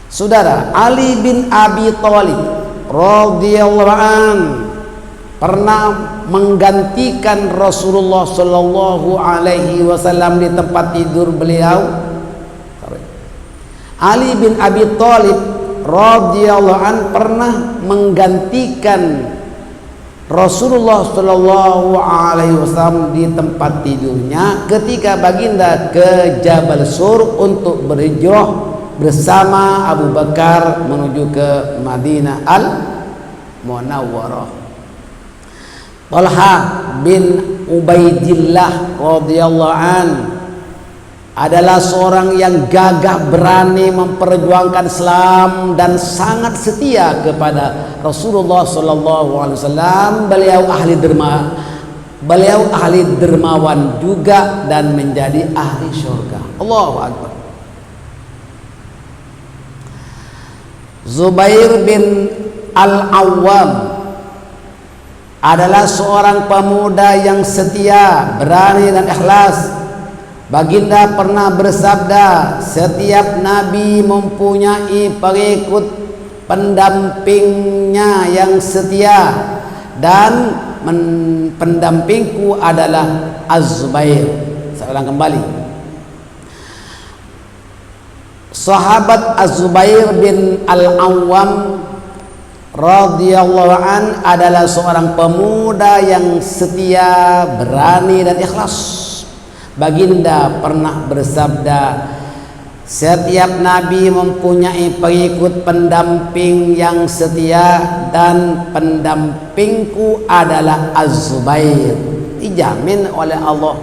Saudara, Ali bin Abi Thalib radhiyallahu an pernah menggantikan Rasulullah sallallahu alaihi wasallam di tempat tidur beliau. Ali bin Abi Thalib radhiyallahu an pernah menggantikan Rasulullah sallallahu alaihi wasallam di tempat tidurnya ketika baginda ke Jabal Sur untuk berhijrah bersama Abu Bakar menuju ke Madinah Al-Munawwarah. Talha bin Ubaidillah radhiyallahu an adalah seorang yang gagah berani memperjuangkan Islam dan sangat setia kepada Rasulullah sallallahu alaihi wasallam. Beliau ahli dermawan juga dan menjadi ahli surga. Allahu akbar. Zubair bin Al-Awwam adalah seorang pemuda yang setia, berani dan ikhlas. Baginda pernah bersabda, setiap nabi mempunyai pengikut pendampingnya yang setia, dan pendampingku adalah Az-Zubair. Saya ulang kembali. Sahabat Az-Zubair bin Al-Awwam radhiyallahu an adalah seorang pemuda yang setia, berani dan ikhlas. Baginda pernah bersabda, setiap nabi mempunyai pengikut pendamping yang setia, dan pendampingku adalah Az-Zubair. Dijamin oleh Allah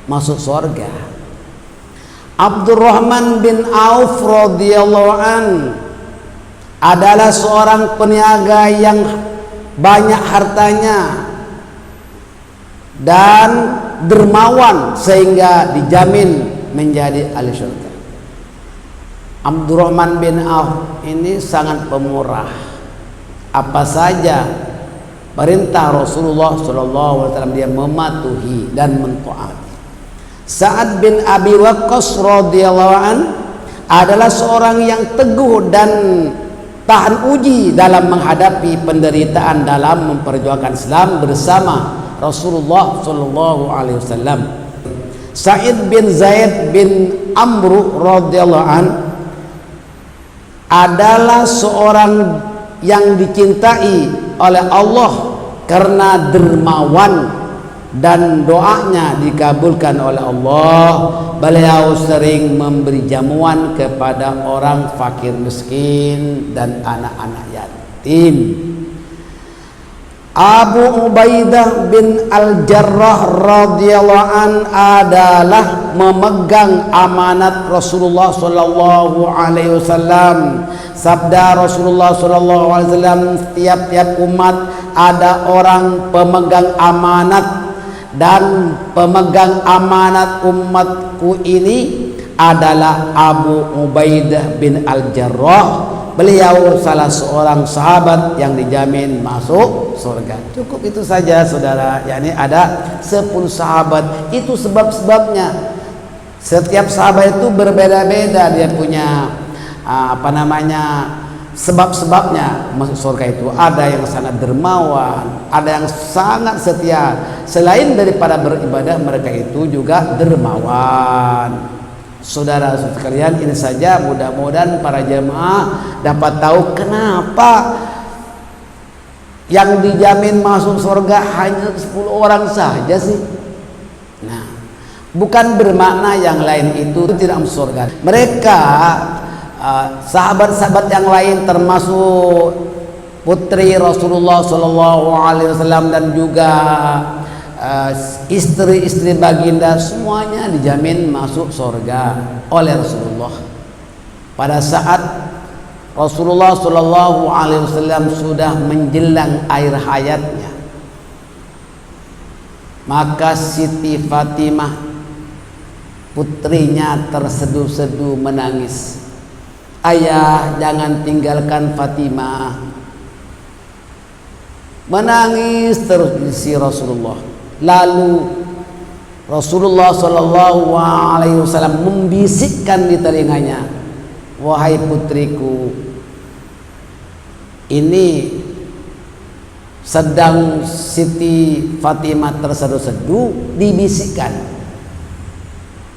masuk surga. Abdurrahman bin Auf radhiyallahu an adalah seorang peniaga yang banyak hartanya dan dermawan sehingga dijamin menjadi ahli surga. Abdurrahman bin Auf ini sangat pemurah. Apa saja perintah Rasulullah SAW dia mematuhi dan mentaati. Sa'ad bin Abi Waqqas radhiyallahu an adalah seorang yang teguh dan tahan uji dalam menghadapi penderitaan dalam memperjuangkan Islam bersama Rasulullah sallallahu alaihi wasallam. Sa'id bin Zaid bin Amr radhiyallahu an adalah seorang yang dicintai oleh Allah karena dermawan dan doanya dikabulkan oleh Allah. Beliau sering memberi jamuan kepada orang fakir miskin dan anak-anak yatim. Abu Ubaidah bin Al-Jarrah radhiyallahu an adalah memegang amanat Rasulullah sallallahu alaihi wasallam. Sabda Rasulullah sallallahu alaihi wasallam, tiap-tiap umat ada orang pemegang amanat, dan pemegang amanat umatku ini adalah Abu Ubaidah bin Al-Jarrah. Beliau salah seorang sahabat yang dijamin masuk surga. Cukup itu saja saudara. Yani ada 10 sahabat. Itu sebab-sebabnya. Setiap sahabat itu berbeda-beda, dia punya sebab-sebabnya masuk surga itu. Ada yang sangat dermawan, ada yang sangat setia. Selain daripada beribadah, mereka itu juga dermawan. Saudara sekalian, ini saja, mudah-mudahan para jemaah dapat tahu kenapa yang dijamin masuk surga hanya 10 orang saja sih. Nah, bukan bermakna yang lain itu tidak masuk surga. Mereka sahabat-sahabat yang lain termasuk putri Rasulullah sallallahu alaihi wasallam dan juga istri-istri baginda, semuanya dijamin masuk surga oleh Rasulullah. Pada saat Rasulullah sallallahu alaihi wasallam sudah menjelang akhir hayatnya, maka Siti Fatimah putrinya terseduh-seduh menangis. Ayah, jangan tinggalkan Fatimah. Menangis terus si Rasulullah. Lalu Rasulullah sallallahu alaihi wasallam membisikkan di telinganya, wahai putriku, ini sedang Siti Fatimah terseduh-seduh, dibisikkan.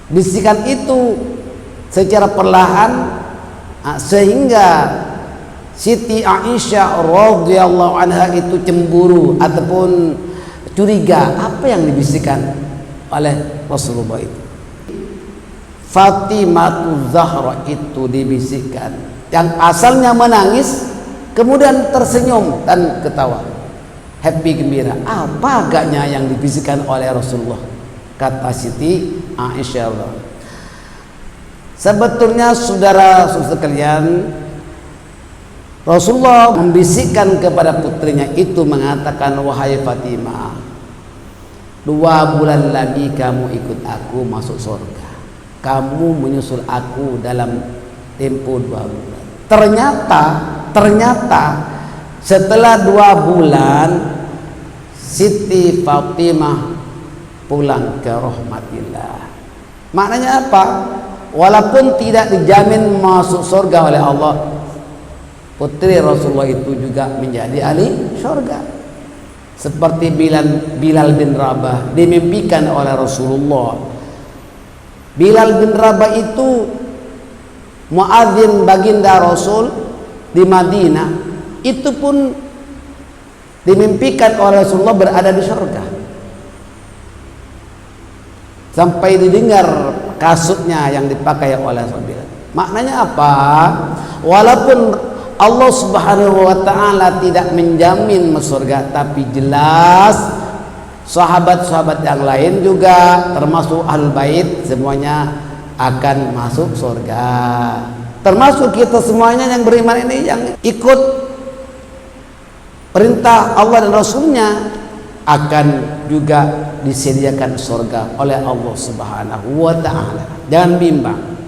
Bisikan itu secara perlahan sehingga Siti Aisyah radhiyallahu anha itu cemburu ataupun curiga apa yang dibisikkan oleh Rasulullah itu. Fatimah Zahra itu dibisikkan, yang asalnya menangis kemudian tersenyum dan ketawa, happy, gembira. Apa agaknya yang dibisikkan oleh Rasulullah? Kata Siti Aisyah, sebetulnya saudara-saudara sekalian, Rasulullah membisikkan kepada putrinya itu mengatakan, wahai Fatimah, 2 bulan lagi kamu ikut aku masuk surga. Kamu menyusul aku dalam tempo 2 bulan. Ternyata setelah 2 bulan Siti Fatimah pulang ke rahmatillah. Maknanya apa? Walaupun tidak dijamin masuk surga oleh Allah, putri Rasulullah itu juga menjadi ahli surga. Seperti Bilal bin Rabah dimimpikan oleh Rasulullah. Bilal bin Rabah itu muadzin baginda Rasul di Madinah, itu pun dimimpikan oleh Rasulullah berada di surga. Sampai didengar kasutnya yang dipakai oleh Rasulullah. Maknanya apa? Walaupun Allah Subhanahu wa taala tidak menjamin masuk surga, tapi jelas sahabat-sahabat yang lain juga termasuk ahlul bait semuanya akan masuk surga. Termasuk kita semuanya yang beriman ini yang ikut perintah Allah dan Rasulnya akan juga disediakan surga oleh Allah Subhanahu wa taala. Jangan bimbang.